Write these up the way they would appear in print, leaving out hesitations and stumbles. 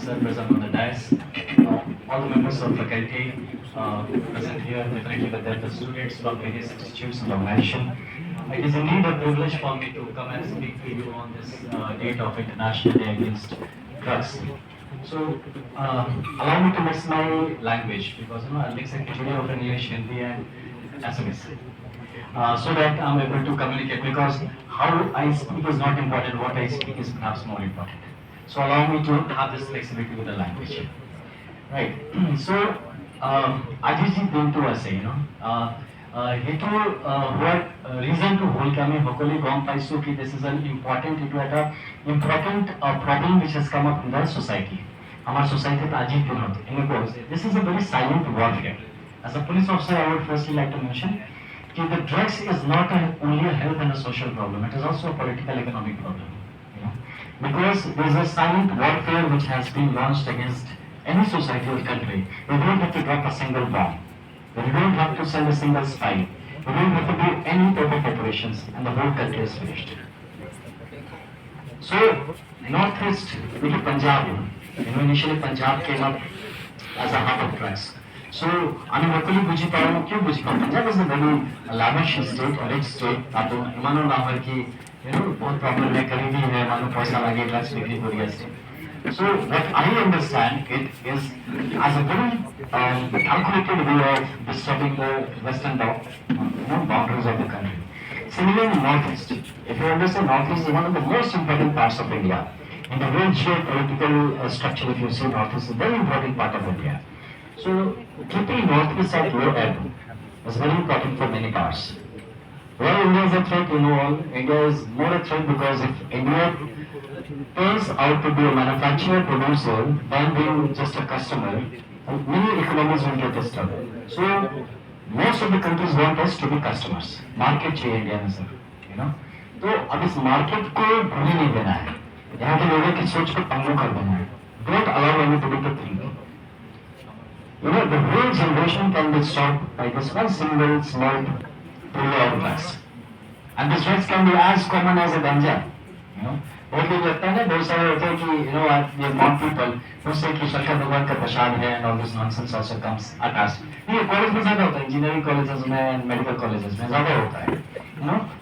Sir present on the dais, all the members of faculty present here, definitely with the students from various institutes and organizations. It is indeed a privilege for me to come and speak to you on this date of International Day Against Drugs. So, allow me to mix my language because I mix a khichdi of English, Hindi, and Assamese. So that I'm able to communicate because how I speak is not important, what I speak is perhaps more important. So allow me to have this flexibility with the language. Right. So Azizi দিনটো আছে সেইটো হোৱাৰ ৰিজনটো হ'ল কি আমি সকলোৱে গম পাইছোঁ কি দিছ ইজ এন ইম্পৰ্টেণ্ট এইটো এটা important problem which has come up in the society আমাৰ ছ'চাইটিত আজিৰ দিনত এনেকুৱা হৈছে this is a very silent warfare as a police officer I would firstly like to mention কি the drugs is not only a health and a social problem it is also' a political economic problem because there is a silent warfare which has been launched against any society or country. You don't have to drop a single bomb. You don't have to send a single spy. You don't have to do any type of operations and the whole country is finished. So, Northeast, which is Punjab, initially Punjab came up as a hub of drugs. So, আমি সকলে বুঝি পাওঁ কিয় বুঝি পাওঁ Punjab is a very lavish state, a rich state. তাতো ইমানো না হয় কি बहुत प्रॉब्लम है गरीबी है मानो पैसा लगे ड्रग्स बिक्री हो रही है so what I understand it is as a very calculated way of disturbing the western boundaries of the country. Similarly, Northeast, if you understand, Northeast is one of the most important parts of India. In the whole geopolitical structure, if you see, Northeast is a very important part of India. So keeping Northeast at low ebb is very important for many parts. Well, India is a threat, all. India is more a threat because if India turns out to be a manufacturer, producer, than being just a customer, many economies will get disturbed. So, most of the countries want us to be customers. Market चाहिए India में sir, तो अब इस market को भूलने नहीं देना है. यहाँ के लोगों की सोच को पंगु कर देना है. Don't allow anybody to think. The whole generation can be stopped by this one single small of drugs. And these drugs can be as common as a ganja. बहुत लोग लगता है ना बहुत सारे होते हैं कि ये mock people उससे कि शंकर भगवान का प्रसाद है and all this nonsense also comes attached. ये कॉलेज में ज़्यादा होता है इंजीनियरिंग कॉलेजेस में मेडिकल कॉलेजेस में ज़्यादा होता है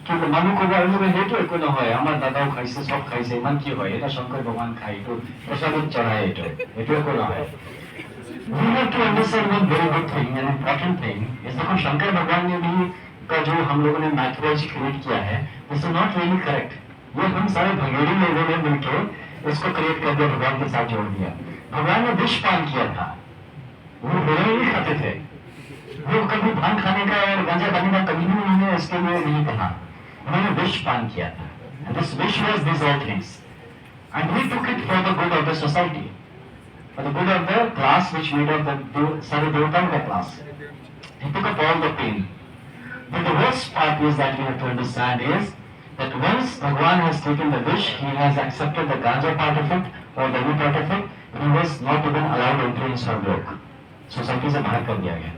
क्योंकि मानू को बारे में हेतु एको न হয় আমার দাদাও খাইছে সব খাইছে ইমান কি হয় এটা শঙ্কর ভগবান খায় তো প্রসাদ চড়ায় এটা एको न হয়. We have to understand one very good thing and important thing is देखो शंकर भगवान ने भी का जो हम लोगों ने मैथोलॉजी क्रिएट किया है this is not really correct. ये हम सारे भंगेड़ी लोगों ने मिलकर इसको क्रिएट कर दिया भगवान के साथ जोड़ दिया. भगवान ने विष पान किया था वो हेरोइन नहीं खाते थे वो कभी भांग खाने का और गांजा खाने का कभी भी उन्होंने इसके लिए नहीं कहा उन्होंने विष पान किया था. This vish was this all things and we took it for the good of the society for the good of the class which made of the सारे देवताओं का class. He took up all the pain. But the worst part is that we have to understand is that once Bhagwan has taken the wish, he has accepted the ganja part of it or the new part of it, he was not even allowed entry in Swargok. Society से बाहर कर दिया गया.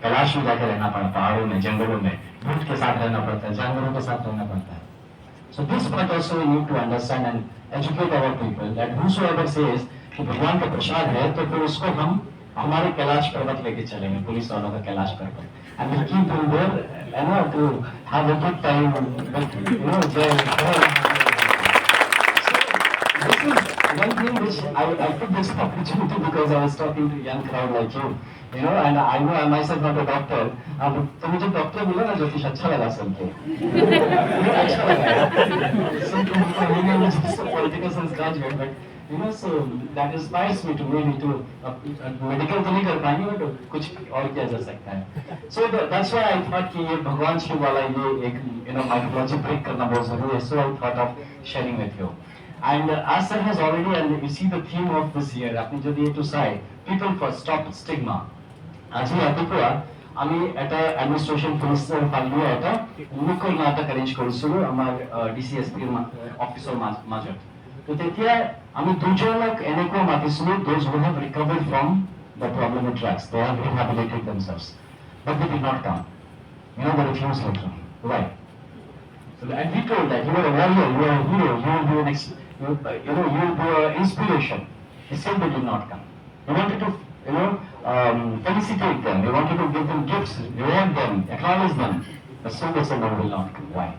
कैलाश में जाकर रहना पड़ा, पहाड़ों में, जंगलों में, भूत के साथ रहना पड़ता है, जानवरों के साथ रहना पड़ता है. So this part also we need to understand and educate our people that whosoever says कि भगवान का प्रसाद है तो फिर उसको हम हमारे कैलाश पर्वत लेके चलेंगे, पुलिस वालों का कैलाश पर्वत. And we keep him there, to have a good time with, their this is one thing which I took this opportunity because I was talking to a young crowd like you, and I know I myself not a doctor. तो मुझे doctor बोला ना ज्योतिष अच्छा लगा सुन के. अच्छा लगा. सुन के मुझे political science graduate but So that inspires me to really to medical तो नहीं कर पाएंगे but कुछ और किया जा सकता है. So that's why I thought कि ये भगवान शिव वाला ये एक mythology break करना बहुत जरूरी है. So I thought of sharing with you. And as sir has already, and you see the theme of this year, আপনি যদি একটু চাই, people first, stop stigma. আজি ৰাতিপুৱা আমি এটা এডমিনিষ্ট্ৰেশ্যন পুলিচৰ ফালে এটা মুকল নাটক এৰেঞ্জ কৰিছিলো আমাৰ ডিচিএছপিৰ অফিচৰ মাজত. তো তেতিয়া আমি দুজনক এনেকুৱা মাতিছিলো, those who have recovered from the problem with drugs, they have rehabilitated themselves, but they did not come. They refused later. Why? So, and we told that you are a warrior, you are a hero, you will be an inspiration. Still they did not come. We wanted to, felicitate them. We wanted to give them gifts, reward them, acknowledge them. But still they said, no, will not come. Why?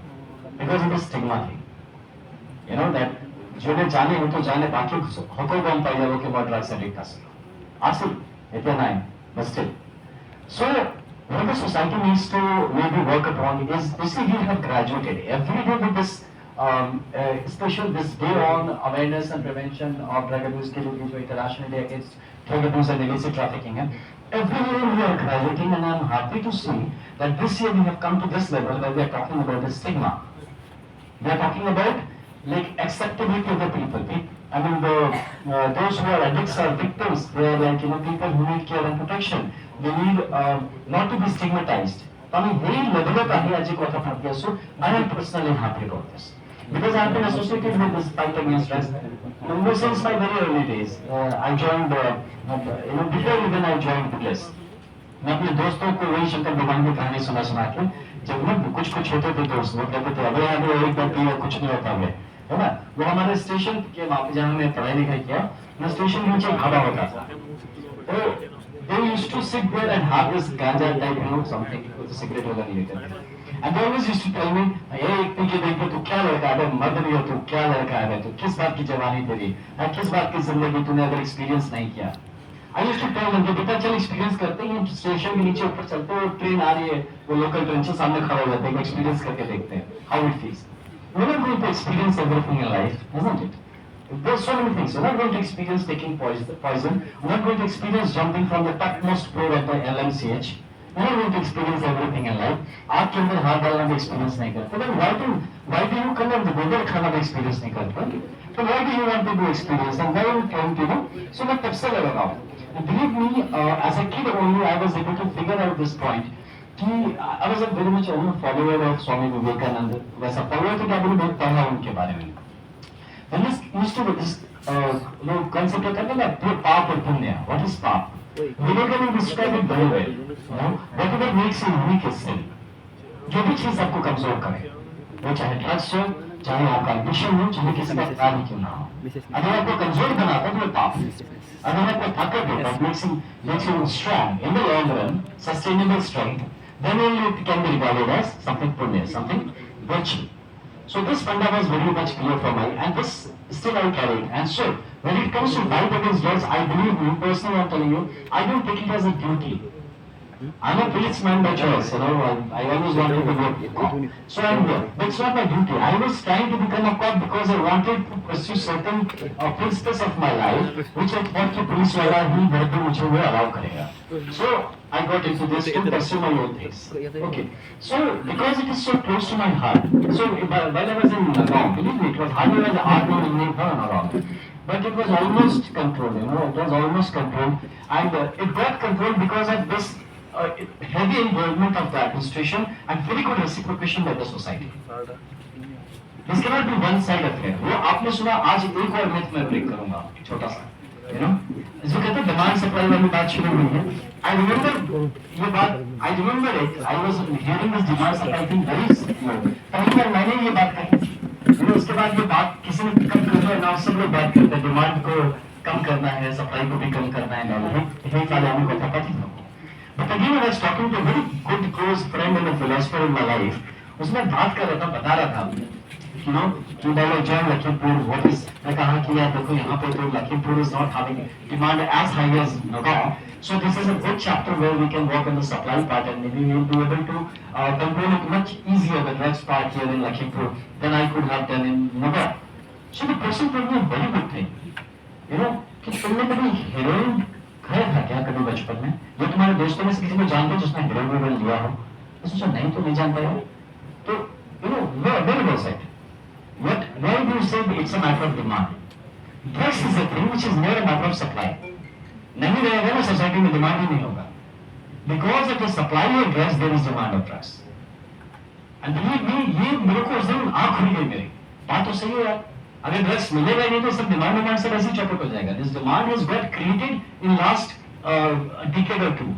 Because it is stigma thing. That जोने जाने हो तो जाने बाकी होतो कम पाई जाओ कि बहुत ड्रग्स एडिक्ट कर सको. Actually, इतना नहीं, but still. So, what the society needs to maybe work upon is, you see, we have graduated every day with this special this day on awareness and prevention of drug abuse के लिए जो international day against drug abuse and illicit trafficking है. Every year we are graduating, and I am happy to see that this year we have come to this level where we are talking about the stigma. We are talking about like acceptability of the people. I mean, those who are addicts are victims. They are like people who need care and protection. They need not to be stigmatized. I mean, very level of ahiaji kotha phatya. So I am personally happy about this because I have been associated with this fight against drugs since my very early days. I joined, before even I joined police. मैं अपने दोस्तों को वही शंकर भगवान की कहानी सुना के, जब मैं कुछ होते थे दोस्त, वो कहते थे अबे अबे एक बार पिया कुछ नहीं होता है ना. वो हमारे स्टेशन के वहाँ पे जहाँ मैं पढ़ाई लिखाई किया, मैं स्टेशन के नीचे ढाबा होता था. तो they used to sit there and have this ganja type, something, cigarette वगैरह लेते थे. And they always used to tell me, एक पी के देखो तू क्या लड़का है, मर्द भी हो तू, क्या लड़का है तू, किस बात की जवानी तेरी, किस बात की जिंदगी तूने अगर एक्सपीरियंस नहीं किया. I used to tell them कि बेटा चल एक्सपीरियंस करते हैं, स्टेशन के नीचे ऊपर चलते हैं, ट्रेन आ रही है, वो लोकल ट्रेन से सामने खड़ा हो जाते हैं, एक्सपीरियंस करके देखते हैं how it feels. We're not going to experience everything in life, isn't it? There's so many things. We're not going to experience taking poison. We're not going to experience jumping from the topmost floor at the LMCH. We're not going to experience everything in life. आप के अंदर हाथ डालना भी experience नहीं करते. Then why do you come and गोबर खाना भी experience नहीं करते? So why do you want to do experience and why are you trying to do? So मैं तब से लगा हूँ. Believe me, as a kid only, I was able to figure out this point. I was a very much follower of Swami Vivekananda. वैसा follower तो क्या बोलूं, बहुत पढ़ा उनके बारे में. When this used to this concept of करना ना पाप और पुण्य. What is पाप? Vivekananda described it very well. Whatever makes you unique is sin. जो भी चीज आपको कमजोर करे, वो चाहे ड्रग्स हो, चाहे आपका एडिक्शन हो, चाहे किसी का प्यार ही क्यों ना हो, अगर आपको कमजोर बनाता है तो वो पाप है. अगर आपको ताकत देता है, makes you strong in the long run, sustainable strength, then only it can be regarded as something punya, something virtue. So this funda was very much clear for me, and this still I carried. And so when it comes to fight against drugs, I believe you personally, I'm telling you, I don't take it as a duty. I'm a policeman by choice, I always wanted to be a cop. So I'm there. But it's not my duty. I was trying to become a cop because I wanted to pursue certain principles of my life, which I thought the police wala ही घर पे मुझे वो allow करेगा. So I got into this to pursue my own things. Okay. So because it is so close to my heart, so while I was in Nagaon, believe me, it was hardly as an art in Nagaon. But it was almost controlled, it was almost controlled. And it got controlled because of this heavy involvement of the administration and very good reciprocation by the society. This cannot be one-side affair. वो आपने सुना, आज एक और myth मैं break करूँगा, छोटा सा, जो कहते हैं demand supply वाली बात शुरू हुई है. I remember ये बात, I remember it. I was hearing this demand supply thing very slow. पहली बार मैंने ये बात कही थी. उसके बाद ये बात किसी ने कम कर दिया, ना सब लोग बात करते हैं, demand को कम करना है, supply को भी कम करना है, ना ये वाले हमें को पता थी. But again, I was talking to a very good close friend and a philosopher in my life. उसमें बात कर रहा था, बता रहा था, कि while I joined Lakhimpur, what is, मैं कहा कि यार देखो यहाँ पे तो Lakhimpur is not having demand as high as Nagaon. So this is a good chapter where we can work on the supply part and maybe we will be able to control it much easier, the drugs part here in Lakhimpur, than I could have done in Nagaon. So the person told me a very good thing. You know कि तुमने कभी heroine खाया था क्या कभी बचपन में, या तुम्हारे दोस्तों में से किसी को जानते हो जिसने हीरोइन लिया हो? तो सोचा नहीं तो नहीं जानता है, तो you know very well said. What why do you say it's a matter of demand? Drugs is a thing which is more a matter of supply. नहीं रहेगा ना सोसाइटी में डिमांड ही नहीं होगा. Because of the supply of drugs there is demand of drugs. And believe me, ये मेरे को उस दिन आँख खुल गई मेरी. बात तो सही है यार. अगर ड्रग्स मिलेगा ही नहीं तो सब डिमांड से वैसे ही चौपट हो जाएगा. This demand has got created in last decade or two.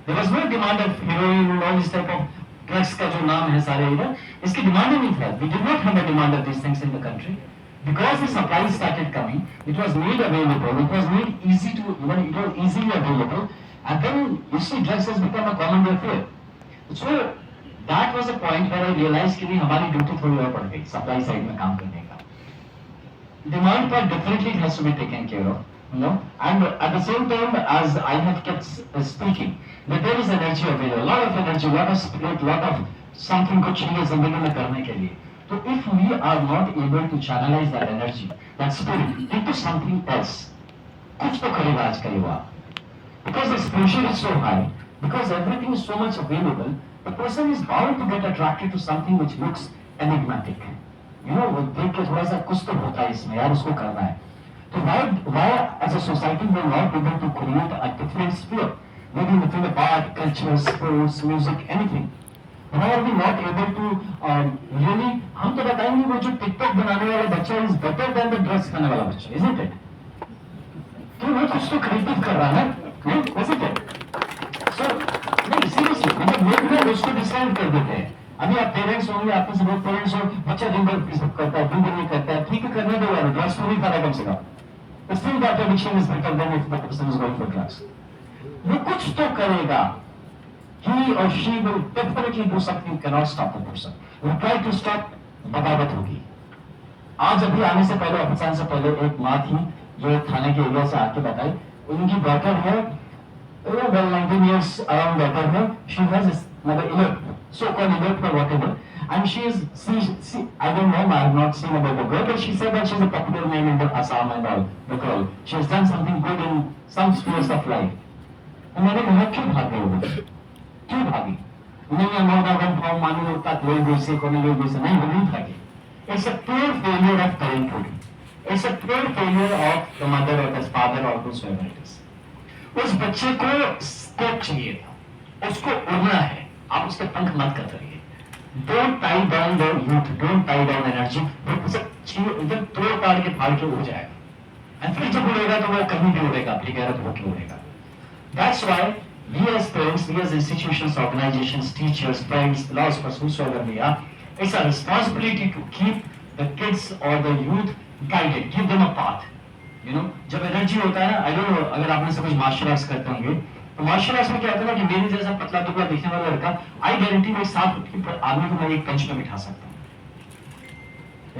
There was no demand of heroin and all this type of drugs का जो नाम है सारे इधर, इसकी डिमांड ही नहीं था. We did not have a demand of these things in the country. Because the supply started coming, it was made available, it was made easy to, it was easily available, and then you see drugs has become a common affair. So that was a point where I realized कि नहीं हमारी duty थोड़ी और बढ़ गई supply side में काम करने का. Demand part definitely it has to be taken care of, and at the same time as I have kept speaking that there is energy available, a lot of energy, lot of spirit, lot of something कुछ चाहिए जिंदगी में करने के लिए. So if we are not able to channelize that energy, that spirit into something else, कुछ तो करेगा आज का युवा. Because the exposure is so high, because everything is so much available, the person is bound to get attracted to something which looks enigmatic. वो देख के थोड़ा सा कुछ तो होता है इसमें यार, उसको करना है. तो why as a society we are not able to create a different sphere, maybe in the field of art, culture, sports, music, anything. Why are we not able to really, हम तो बताएंगे वो जो टिकटॉक बनाने वाला बच्चा is better than the drugs खाने वाला बच्चा, isn't it? तो वो कुछ तो क्रिएटिव कर रहा है, नहीं isn't it? So नहीं seriously, मतलब लोग उसको डिसाइड कर देते हैं. अभी आप पेरेंट्स होंगे, आपके सब पेरेंट्स हो, बच्चा दिन भर करता है, दिन भर नहीं करता है, ठीक है करने दो यार, ड्रग्स तो नहीं खा रहा कम से कम. Still that addiction is better than if the person is going for drugs. वो कुछ तो करेगा. He or she will definitely do something, cannot stop the person. Will try to stop, बगावत होगी. आज अभी आने से पहले, ऑफिस से पहले एक माँ थी जो थाने के एरिया से आके बताई, उनकी डॉटर है, well 19 years around daughter है, she has मतलब so-called eloped or whatever, and she is, I don't know, I have not seen about the girl, but she said that she is a popular name in the Assam and all, the girl. She has done something good in some spheres of life. तो मैंने कहा क्यों भाग गई वो? क्यों भागी? नहीं हमारा वन फॉर्म मालूम होता कोई वैसे कोई वैसे नहीं, वो नहीं भागी. It's a pure failure of parenthood. It's a pure failure of the mother or the father or whosoever it is. उस बच्चे को स्कोप चाहिए था, उसको उड़ना है, आप उसके पंख मत कतरिए. Don't tie down the youth, don't tie down energy. वो सब एकदम तोड़ ताड़ के फाड़ के उड़ जाएगा, and फिर जब उड़ेगा तो वो कहीं भी उड़ेगा, अपनी गैरत होके उड़ेगा. That's why we as parents, we as institutions, organizations, teachers, friends, philosophers, whosoever we are, it's our responsibility to keep the kids or the youth guided, give them a path. जब एनर्जी होता है ना, I don't know अगर आपने सब कुछ martial arts करते होंगे, तो मार्शल आर्ट्स में क्या होता है ना कि मेरे जैसा पतला दुबला दिखने वाला लड़का, आई गारंटी में 7 फुट के आदमी को मैं एक पंच में बिठा सकता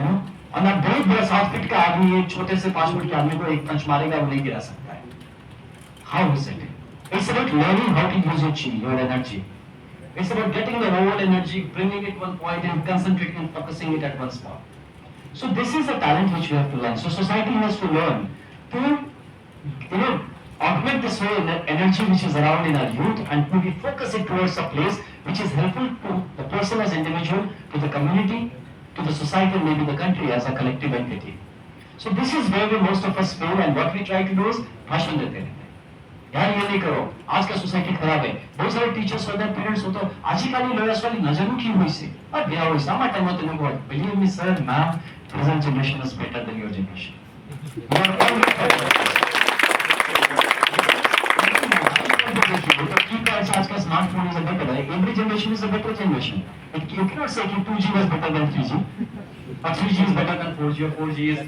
हूँ. और ना बहुत बड़ा 7 फीट का आदमी एक छोटे से 5 फुट के आदमी को एक पंच मारेगा, वो नहीं गिरा सकता है. How is it? It's about learning how to use your chi, your energy. It's about getting the whole energy, bringing it one point and concentrating and focusing it at one spot. So this is a talent which we have to learn. So society has to learn to, augment this whole energy which is around in our youth and to focus it towards a place which is helpful to the person as individual, to the community, to the society, and maybe the country as a collective entity. So this is where most of us fail, and what we try to do is भाषण देते रहते हैं. यार ये नहीं करो, आज का सोसाइटी खराब है. बहुत सारे टीचर्स होते हैं, पेरेंट्स होते हैं, आजकल लॉयर्स वाली नजर उठी हुई से और बिना हुई सामा टाइम होते हैं. What believe me sir, ma'am, present generation is better than your generation. आज का स्मार्टफोन इज बेटर है. Every generation is a better generation. You can not से कि 2G was better than 3G or 3G is better than 4G or 4G is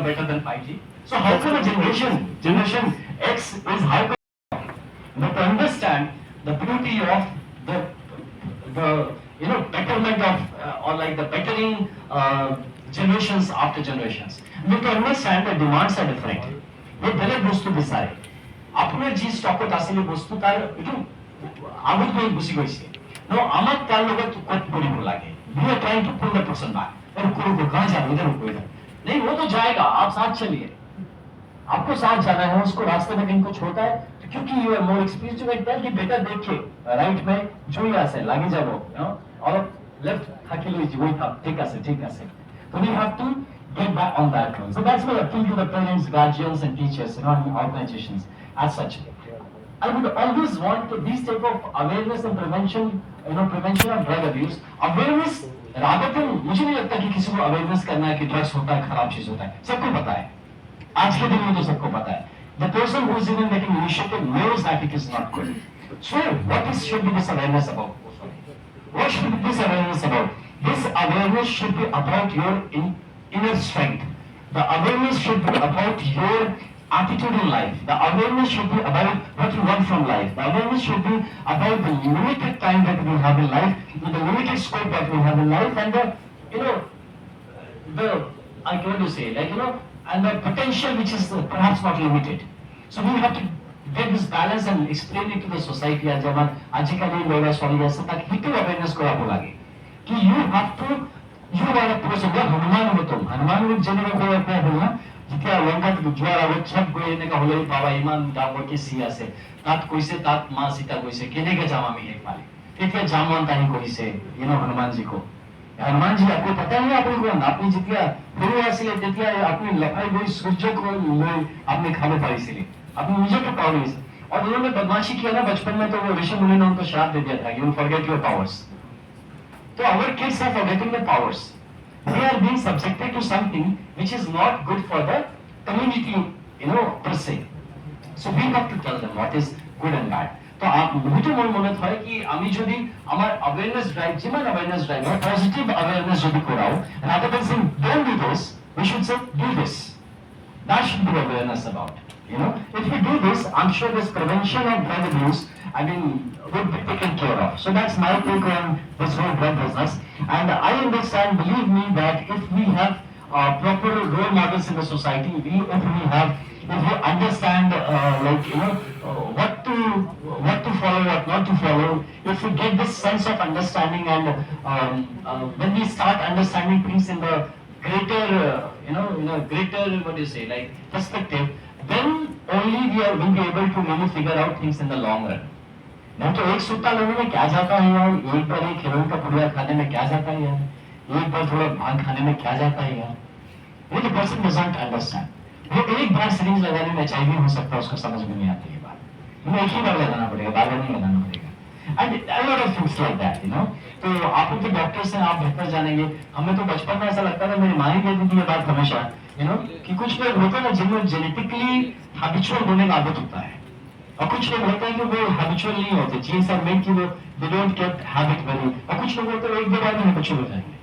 better than 5G. So how can a generation X is how can but to understand the beauty of the betterment of or like the bettering generations after generations. We to understand the demands are different. We বেলেগ বস্তু বিচাৰে. আপোনাৰ যি ষ্টকত আছিল বস্তু তাৰ এটো আগত গৈ গুছি গৈছে. নো আমাক তাৰ লগত কত কৰিব লাগে. We are trying to pull the person back. और को कहां जा, इधर को इधर नहीं, वो तो जाएगा, आप साथ चलिए. आपको साथ जाना है, उसको रास्ते में कहीं कुछ होता है तो क्योंकि you are more experience to कहता है कि बेटा देखिए राइट में जोई আছে লাগি যাব और लेफ्ट থাকি লইছি ওই থাক ঠিক আছে so we have to get back on that road. So that's my appeal to the parents, guardians and teachers, and organizations as such. I would always want these type of awareness and prevention, prevention of drug abuse. Awareness rather than मुझे नहीं लगता कि किसी को awareness करना है कि drugs होता है, खराब चीज होता है, सबको पता है. आज के दिन में तो सबको पता है. The person who is even getting initiated knows that it is not good. So what should be this awareness about? What should be this awareness about? This awareness should be about your inner strength. The awareness should be about your attitude in life. The awareness should be about what you want from life. The awareness should be about the limited time that we have in life, the limited scope that we have in life, and the I want to say, and the potential which is perhaps not limited. So we have to get this balance and explain it to the society as well. Ajikali loga sorry as tak hitu awareness ko apo lage ki you have to you are a person who hanuman with general ko apna bolna jitya longa jwara wo chap goye ne ka hole baba iman dawo ki siya se tat koise tat ma sita koise kene ke jama mi ek pali etya jaman tahi koise hanuman ji ko Hanuman ji आपको पता है आपको कौन आपने जितिया गुरु आसिले जितिया आपने लखाई गई सूर्य को आपने खाने पाई से आपने मुझे तो पावर्स और उन्होंने बदमाशी किया ना बचपन में तो वो ऋषि मुनि ने उनको श्राप दे दिया था यू फॉरगेट योर पावर्स तो our kids are forgetting the powers they are being subjected to something which is not good for the community per se so we have to tell them what is good and bad তো মুহূর্তে মনে মনে হয় কি আমি যদি আমার awareness drive যেমন অ্যাওয়ারনেস ড্রাইভ পজিটিভ অ্যাওয়ারনেস যদি করাও rather than saying don't do this we should say do this that should be awareness about if we do this I'm sure this prevention of drug abuse would be taken care of so that's my take on this whole drug business and I understand believe me that if we have proper role models in the society if we understand what to follow, what not to follow, if we get this sense of understanding and when we start understanding things in the greater, greater what do you say, like perspective, then only we'll be able to really figure out things in the long run. नहीं तो एक सूता लेने में क्या जाता है यार एक बार एक खिलौने का पुड़िया खाने में क्या जाता है यार एक बार थोड़ा भांग खाने में क्या जाता है यार वो the person doesn't understand वो एक बार सिरिंज लगाने में HIV हो सकता है उसको समझ में नहीं आती है बात हमें एक ही बार लगाना पड़ेगा बार बार नहीं लगाना पड़ेगा and a lot of things like that तो आप तो डॉक्टर्स हैं आप बेहतर जानेंगे हमें तो बचपन में ऐसा लगता था मेरी माँ ही कहती थी ये बात हमेशा कि कुछ लोग होते हैं ना जिनमें जेनेटिकली हैबिचुअल होने का आदत होता है और कुछ लोग होते हैं कि वो हैबिचुअल नहीं होते जीन्स आर मेड कि वो they don't get habit very और कुछ लोग होते हैं एक दो बार में हैबिचुअल हो जाएंगे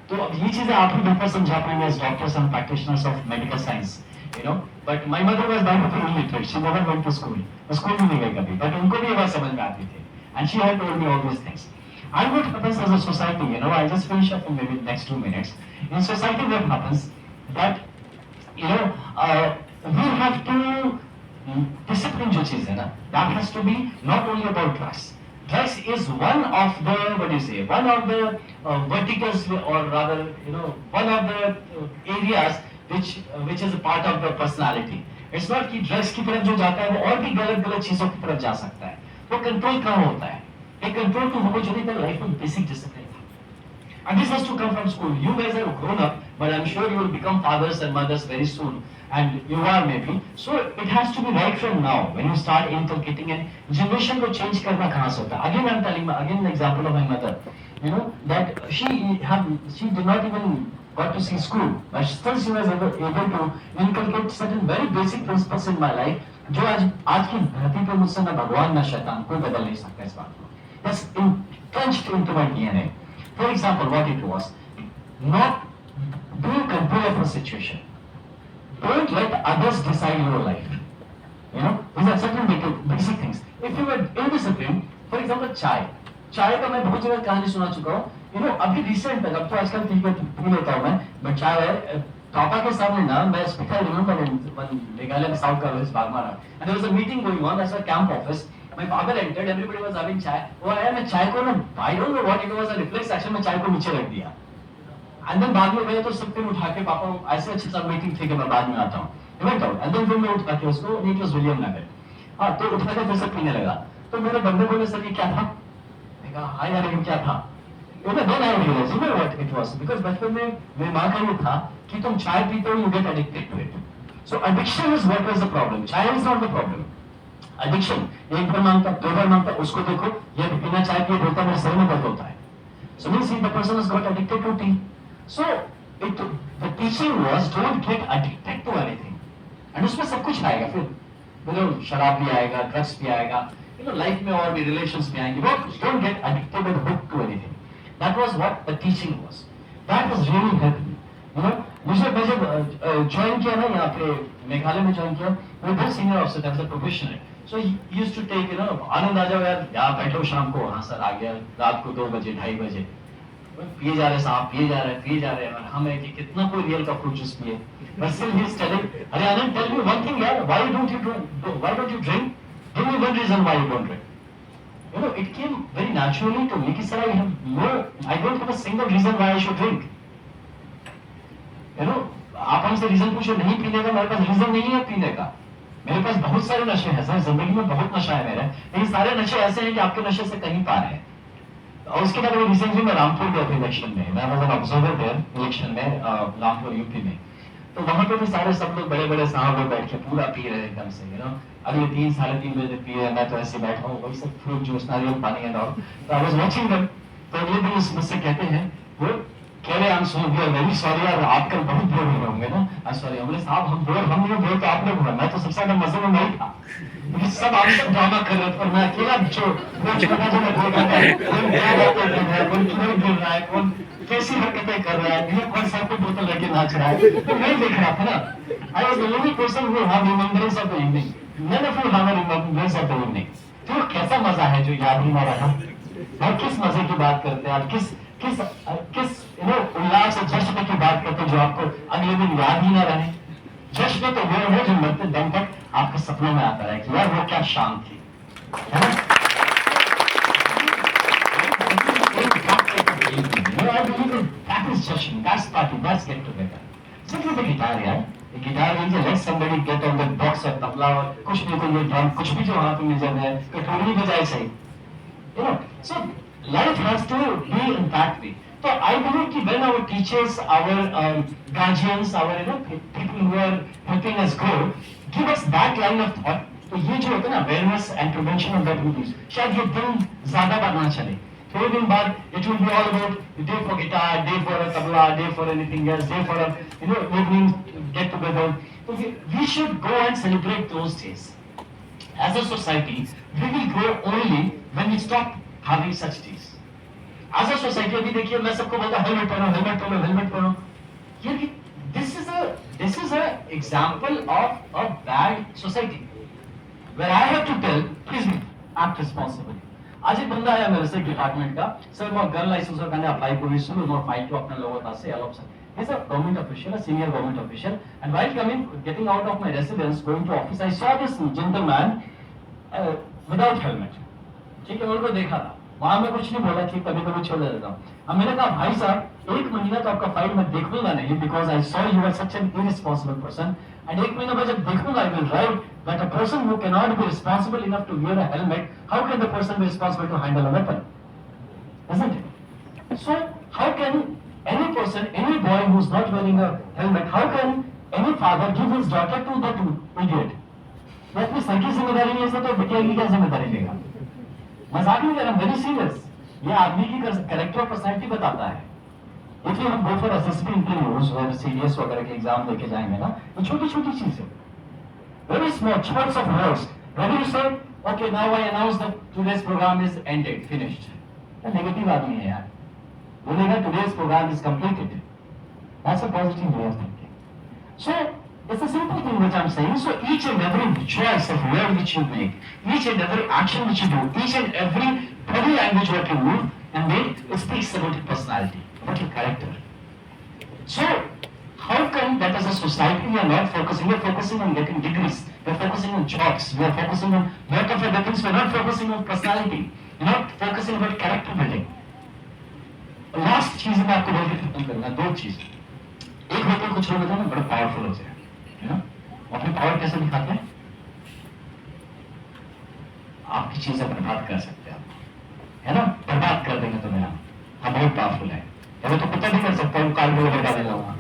तो अब ये चीजें आप ही बेहतर समझा पाएंगे as doctors and practitioners of medical science but my mother was biologically illiterate she never went to school school में नहीं गई कभी बट उनको भी ये बात समझ में आती थी and she had told me all these things I would happens as a society, I just finish up in maybe next 2 minutes. In society, what happens that we have to discipline जो चीज है ना, that has to be not only about drugs. Drugs is one of the one of the verticals or rather one of the areas which is a part of the personality. It's not कि drugs की तरफ जो जाता है वो और भी गलत चीजों की तरफ जा सकता है. वो कंट्रोल कहाँ होता है? एक कंट्रोल तो होना चाहिए था लाइफ में बेसिक डिसिप्लिन था. And this has to come from school. You guys are grown up, but I'm sure you will become fathers and mothers very soon, and you are maybe. So it has to be right from now when you start inculcating and generation को change करना कहाँ से होता है? Again I'm telling you again an example of my mother. That she did not even got to see school, but still she was able to inculcate certain very basic principles in my life. जो आज की धरती पर मुझसे ना भगवान ना शैतान कोई बदल नहीं सकता इस बात को. That's entrenched into my DNA. For example, what it was, not be in control of a situation. Don't let others decide your life. These are certain basic things. If you were indisciplined, for example, चाय का मैं बहुत जगह कहानी सुना चुका हूँ. अभी रिसेंट तक अब तो आजकल पी लेता हूँ मैं, but चाय पापा के सामने ना मैं स्पीकर रिमेंबर मेघालय में साउथ का Baghmara, and there was a meeting going on. That's a camp office. My father entered, everybody was having chai. वो आया मैं चाय को ना I don't know what it was a reflex action में चाय को नीचे रख दिया. And then बाद में गए तो सब फिर उठा के पापा ऐसे अच्छे सब मीटिंग थी कि मैं बाद में आता हूँ. He went out and then फिर मैं उठा के उसको, it was William Nugget, हाँ तो उठा के फिर से पीने लगा। तो मेरे बंदे बोले सर ये क्या था? मैं कहा हाँ यार ये क्या था? then I realized, you know what it was? Because बचपन में मेरी माँ का ये था कि तुम चाय पीते हो, you get addicted to it. So addiction is what was the problem. Chai is not the problem. Addiction, एक बार मांगता, दो बार मांगता, उसको देखो, ये बिना चाय पिए बोलता मेरे सर में दर्द होता है. So means the person has got addicted to tea. So the teaching was don't get addicted to anything. And उसमें सब कुछ आएगा फिर, मतलब शराब भी आएगा, ड्रग्स भी आएगा, लाइफ में और भी रिलेशंस भी आएंगे. Don't get addicted or hooked to anything. That was what the teaching was. That was really helped me. मुझे जब ज्वाइन किया ना यहाँ पे मेघालय में ज्वाइन किया, वो बहुत सीनियर ऑफिसर था, professional. So he used to take Anand आ जाओ यार, यहाँ बैठो शाम को, हाँ सर आ गया, रात को 2 बजे 2:30 बजे पिए जा रहे साहब, पिए जा रहे हैं, और हम है कि कितना कोई रियल का फ्रूट जूस पिए. But still he is telling, अरे Anand tell me one thing यार, why don't you drink? Give me one reason why you don't drink. It came very naturally to me कि sir I don't have a single reason why I should drink. आप हमसे reason पूछो नहीं पीने का, मेरे पास reason नहीं है पीने का. मेरे पास बहुत सारे नशे हैं सर, जिंदगी में बहुत नशा है मेरा, लेकिन सारे नशे ऐसे हैं कि आपके नशे से कहीं पार है. और उसके बाद रिसेंटली मैं रामपुर गया था इलेक्शन में, मैं was an observer there election में, रामपुर यूपी में. तो वहां पे भी सारे सब लोग बड़े बड़े साहब लोग बैठ के पूरा पी रहे एकदम से, अगले 3 साढ़े 3 बजे पी रहे, मैं तो ऐसे बैठा हूँ, वही सब फ्रूट जूस नारियल पानी एंड ऑल. तो आई वाज वाचिंग देम. तो अगले दिन मुझसे कहते हैं, वो कह रहे हम सुन गए, वेरी सॉरी यार आजकल बहुत बोर हो रहे होंगे ना. सॉरी हमने साहब हम नहीं बोल तो आपने बोला, मैं तो सबसे ज्यादा मजे में नहीं था, सब आप सब ड्रामा कर रहे थे और मैं अकेला जो मैं बोल रहा था, कौन क्या बातें कर रहा है, कौन क्यों गिर रहा है, कौन कैसी हरकतें कर रहा है, कौन सा को बोतल लेके नाच रहा है, तो मैं देख रहा था ना. I was the only person who have remembrance of the evening. none of you have a remembrance of the evening. तो कैसा मजा है जो याद ही ना रहा. और किस मजे की बात करते हैं आप, किस किस किस उल्लास और जश्न की बात करते हैं जो आपको अगले दिन याद ही ना रहे. जश्न तो वो है जो मरते दम तक आपके सपनों में आता है कि यार वो क्या शाम थी, है ना. I believe that is judgment, that's party, that's get together. Simply the guitar यार, गिटार लीजिए, let somebody get on the box और तबला और कुछ भी कोई ड्रम कुछ भी जो वहाँ पे मिल जाता है, कटोरी बजाए सही. So life has to be in that way. So I believe कि when our teachers, our guardians, our people who are helping us grow, give us that line of thought, तो ये जो होता है ना awareness and prevention of that disease, शायद ये दिन ज़्यादा बार ना चले. थोड़े दिन बाद it will be all about day for guitar, day for a tabla, day for anything else, day for a evening get together. So we should go and celebrate those days. As a society, we will grow only when we stop having such days. As a society, अभी देखिए मैं सबको बोलता helmet पहनो. ये this is a example of a bad society where I have to tell, please act responsibly. आज एक बंदा आया मेरे से डिपार्टमेंट का, सर मैं गर्ल लाइसेंस का मैंने अप्लाई करी और फाइल टू अपने लोगों का से अलॉप sir. He's a government official, a senior government official, and while getting out of my residence, going to office, I saw this gentleman without helmet. ठीक है, उनको देखा था, वहां मैं कुछ नहीं बोला, ठीक कभी छोड़ देता हूँ. अब मैंने कहा भाई साहब 1 महीना तो आपका फाइल मैं देखूंगा नहीं, because I saw you are such an irresponsible person, and 1 महीना बाद जब देखूंगा I will write that a person who cannot be responsible enough to wear a helmet, how can the person be responsible to handle a weapon? Isn't it? So how can any person, any boy who is not wearing a helmet, how can any father give his daughter to that idiot? वो अपनी sir की जिम्मेदारी नहीं है तो बिटिया की क्या जिम्मेदारी लेगा? मजाक नहीं कर रहा, वेरी सीरियस. ये आदमी की कैरेक्टर और पर्सनैलिटी बताता है. इसलिए हम go for SSB interviews, serious वगैरह के एग्जाम देके जाएंगे ना, ये छोटी छोटी चीजें, very small choice of words. When you say, okay, now I announce that today's program is ended, finished. The negative आदमी है यार. बोलेगा today's program is completed. That's a positive way of thinking. So it's a simple thing which I'm saying. So each and every choice of word which you make, each and every action which you do, each and every body language what you move and make, it speaks about your personality, about your character. So how come that as a society we are not focusing? We are focusing on getting degrees, we are focusing on jobs, we are focusing on lot of other things, we are not focusing on personality, we are not focusing on character building. Last चीज मैं आपको बोल के खत्म करूंगा, 2 चीज. एक होता है कुछ लोग होते हैं ना बड़े पावरफुल होते हैं, अपनी पावर कैसे दिखाते हैं? आपकी चीजें बर्बाद कर सकते हैं आप, है ना, बर्बाद कर देंगे तुम्हें हम बहुत पावरफुल है, अगर तो पता नहीं कर सकता हूँ काल को बर्बाद लगाऊंगा,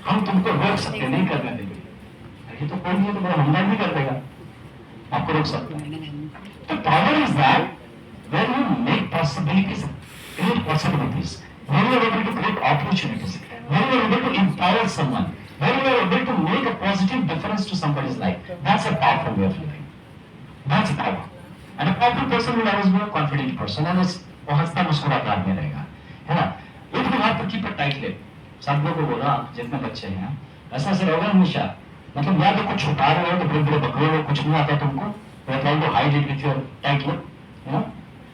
हम तुमको रोक सकते नहीं करने देंगे, ये तो कोई नहीं, तो बड़ा हमला भी कर देगा, आपको रोक सकता है। तो power is that when you make possibilities, create possibilities, when you are able to create opportunities, when you are able to empower someone, when you are able to make a positive difference to somebody's life, that's a powerful way of living. That's power. And a powerful person will always be a confident person, and वो हंसता मुस्कुराता आदमी रहेगा, है ना। If you have to keep a tight lip, सब लोगों को बोला जितने बच्चे हैं ऐसा ऐसा रहोगा हमेशा, मतलब या तो कुछ छुपा रहे हो तो बड़े बड़े बकरे हो, कुछ नहीं आता तुमको, तो try to hide it with your tight lip, है ना,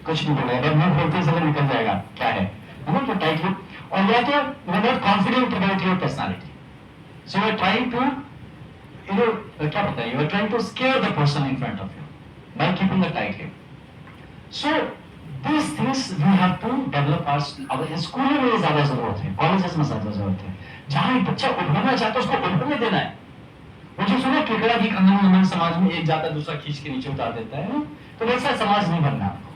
कुछ नहीं बोले, अगर मुंह खोलते समय निकल जाएगा क्या है ना, तो टाइट लिप, और या तो you are not confident about your personality, so you are trying to क्या पता है, you are trying to scare the person in front of you by keeping the tight lip. So these things we have to develop our school में ज्यादा जरूरत है, colleges में ज्यादा जरूरत है, जहाँ एक बच्चा उभरना चाहता है उसको उभरने देना है। वो जो सुना केकड़ा की कहानी हमारे समाज में, एक जाता दूसरा खींच के नीचे उतार देता है, तो वैसा समाज नहीं बनना आपको।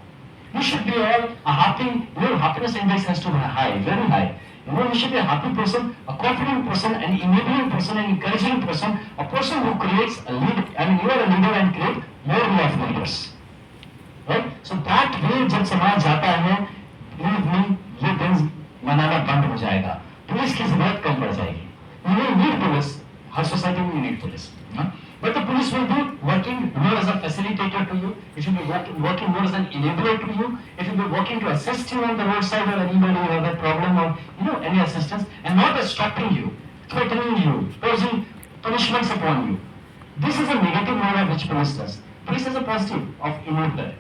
You should be all happy. Your happiness index has to be high, very high. You should be a happy person, a confident person, an enabling person, an encouraging person, a person who creates a lead. I mean, you are a leader and create more of leaders. Right? So that way, जब समाज जाता है, believe me, ये दिन मनाना बंद हो जाएगा, पुलिस की जरूरत कम पड़ जाएगी। You need police. Her society में you need police. But the police will be working more as a facilitator to you. It will be working more as an enabler to you. It will be working to assist you on the roadside or anybody who have a problem or any assistance, and not as stopping you, threatening you, posing punishments upon you. This is a negative manner which police does. Police is a positive of enabler.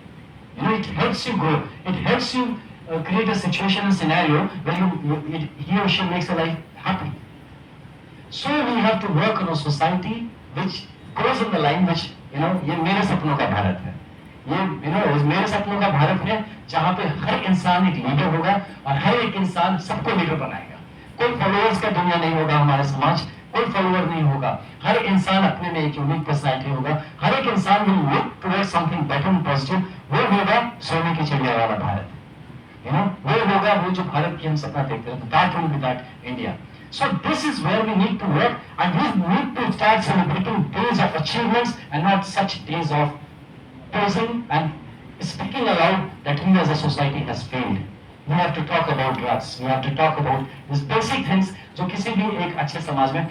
It helps you grow. It helps you create a situation and scenario where he or she makes a life happy. So we have to work on a society which goes in the line which ये मेरे सपनों का भारत है, ये मेरे सपनों का भारत है जहाँ पे हर इंसान एक लीडर होगा और हर एक इंसान सबको लीडर बनाएगा। कोई फॉलोअर्स का दुनिया नहीं होगा, हमारा समाज कोई फॉलोअर नहीं होगा, हर इंसान अपने में एक यूनिक पर्सनैलिटी होगा, हर एक इंसान will look towards something better and positive. वो होगा सोने की चिड़िया वाला भारत, वो होगा वो जो भारत की हम सपना देखते हैं, that will be that India. So this is where we need to work, and we need to start celebrating days of achievements and not such days of posing and speaking aloud that we as a society has failed. We have to talk about drugs. We have to talk about these basic things जो किसी भी एक अच्छे समाज में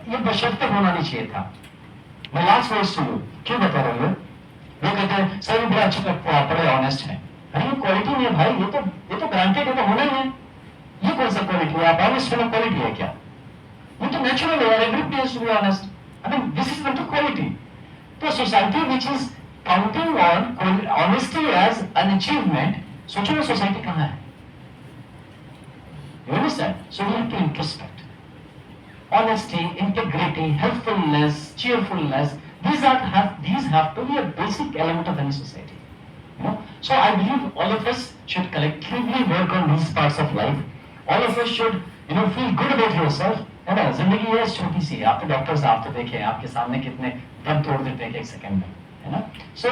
ये बशर्ते होना नहीं चाहिए था। मैं लास्ट वर्ड सुनूं क्यों बता रहा हूँ, वो कहते हैं सर बड़ा अच्छा पढ़े ऑनेस्ट है, अरे ये क्वालिटी नहीं है भाई, ये तो ग्रांटेड है, तो होना ही है। ये कौन सा क्वालिटी है? आप ऑनेस्ट होना क्वालिटी है क्या? ये तो नेचुरल है, everybody has to be honest. I mean this is not a quality. तो society which is counting on honesty as an achievement, सोचो ना सोसाइटी कहाँ है? You understand? So we have to introspect. Honesty, integrity, helpfulness, cheerfulness, these have to be a basic element of any society. So I believe all of us should collectively work on these parts of life. All of us should feel good about yourself. है ना, जिंदगी है छोटी सी, आप तो doctor साहब तो देखें आपके सामने कितने दम तोड़ देते हैं एक सेकंड में, है ना। सो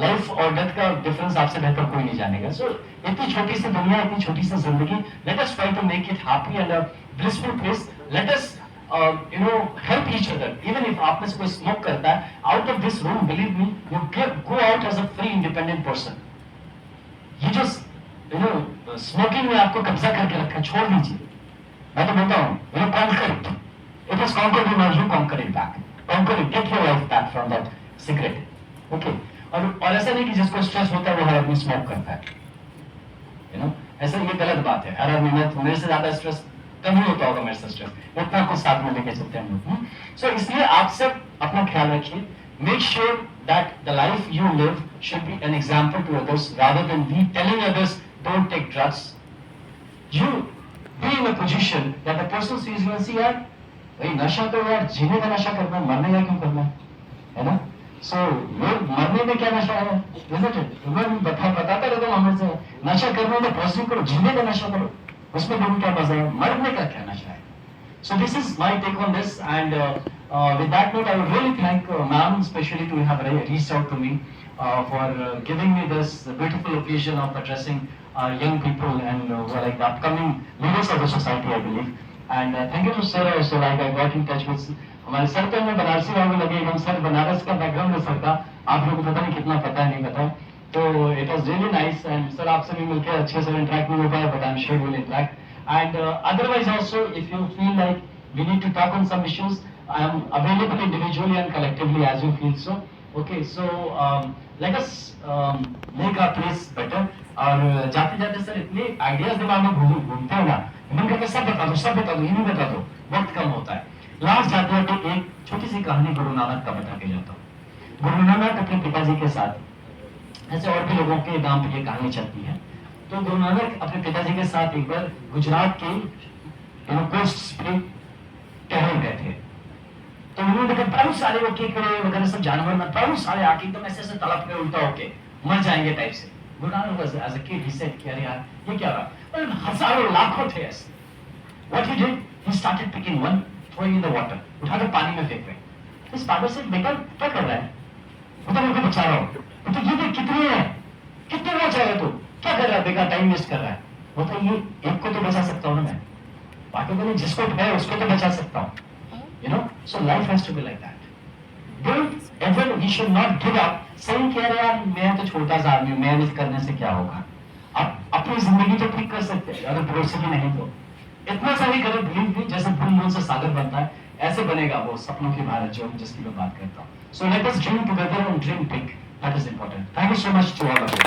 लाइफ और डेथ का डिफरेंस आपसे बेहतर कोई नहीं जानेगा। सो इतनी छोटी सी दुनिया, इतनी छोटी सी जिंदगी, let us try to make it happy and a blissful place. Let us help each other. Even if आप में से कोई स्मोक करता है, out of this room, believe me, you go out as a free independent person. ये जो smoking में आपको कब्जा करके रखा, छोड़ दीजिए। मैं तो बोलता हूँ conquer it. It was conquered you, now you conquer it back. Conquer it, get your life back from that cigarette. Okay? और ऐसा नहीं कि जिसको स्ट्रेस होता है वो हर आदमी स्मोक करता है, ऐसा ये गलत बात है। हर आदमी मेरे से ज्यादा स्ट्रेस कम ही होता होगा, मेरे से स्ट्रेस इतना कुछ साथ में लेके चलते हैं हम लोग। सो इसलिए आप सब अपना ख्याल रखिए। Make sure that the life you live should be an example to others rather than we telling others don't take drugs. You be in a position that the person sees you and see यार भाई नशा तो यार जीने का नशा करना है, मरने का क्यों करना है ना। सो लोग मरने में क्या नशा है, तुम्हें बताता रहता हूँ हमें से, नशा करना तो पॉजिटिव करो, जीने का नशा करो, उसमें लोगों क्या मजा है, मरने का क्या नशा है। So this is my take on this, and with that note, I would really thank ma'am, especially to have reached out to me for giving me this beautiful occasion of addressing young people and who are like the upcoming leaders of the society, I believe. And thank you to sir also, like I got in touch with हमारे sir तो हमें बनारसी वाले लगे एकदम sir Banaras का background है sir का आप लोगों को पता नहीं कितना पता है नहीं पता तो it was really nice and sir आपसे भी मिलकर अच्छे से इंटरेक्ट नहीं हो पाया but I am sure will interact and otherwise also if you feel like we need to talk on some issues I am available individually and collectively as you feel so okay so let us make our place better और जाते जाते sir इतने ideas दिमाग में घूमते हैं ना मन करके सब बता दो ये भी बता दो वक्त कम होता है लास्ट जाते जाते एक छोटी सी कहानी गुरु नानक का बता के जाता हूँ गुरु नानक अपने पिताजी के साथ ऐसे और भी लोगों के नाम पर ये कहानी चलती है तो गुरु नानक अपने पिताजी के साथ एक बार गुजरात के कोस्ट पे टहल गए थे तो उन्होंने देखा बहुत सारे वो केकड़े वगैरह सब जानवर ना बहुत सारे आके एकदम ऐसे ऐसे तड़प के उल्टा होके मर जाएंगे टाइप से Guru Nanak was as a kid he said कि अरे यार ये क्या रहा और हजारों लाखों थे ऐसे what he did he started picking one throwing in the water उठा के पानी में फेंक रहे इस फादर से बेटा क्या कर रहा है वो तो मुझे बचा रहा हूँ तो ये देख कितने हैं कितने वो चाहे तो क्या कर रहा है बेकार टाइम वेस्ट कर रहा है वो तो ये एक को तो बचा सकता हूँ ना मैं बाकी को नहीं जिसको है उसको तो बचा सकता हूँ you know so life has to be like that don't ever we should not give up सही कह रहे यार मैं तो छोटा सा आदमी हूँ मैं इस करने से क्या होगा आप अपनी जिंदगी तो ठीक कर सकते हैं अगर भरोसे की नहीं तो इतना सा भी करो बिलीव भी जैसे बूंद बूंद से सागर बनता है ऐसे बनेगा वो सपनों की भारत जो जिसकी मैं बात करता हूँ so let us dream together and dream big that is important thank you so much to all of you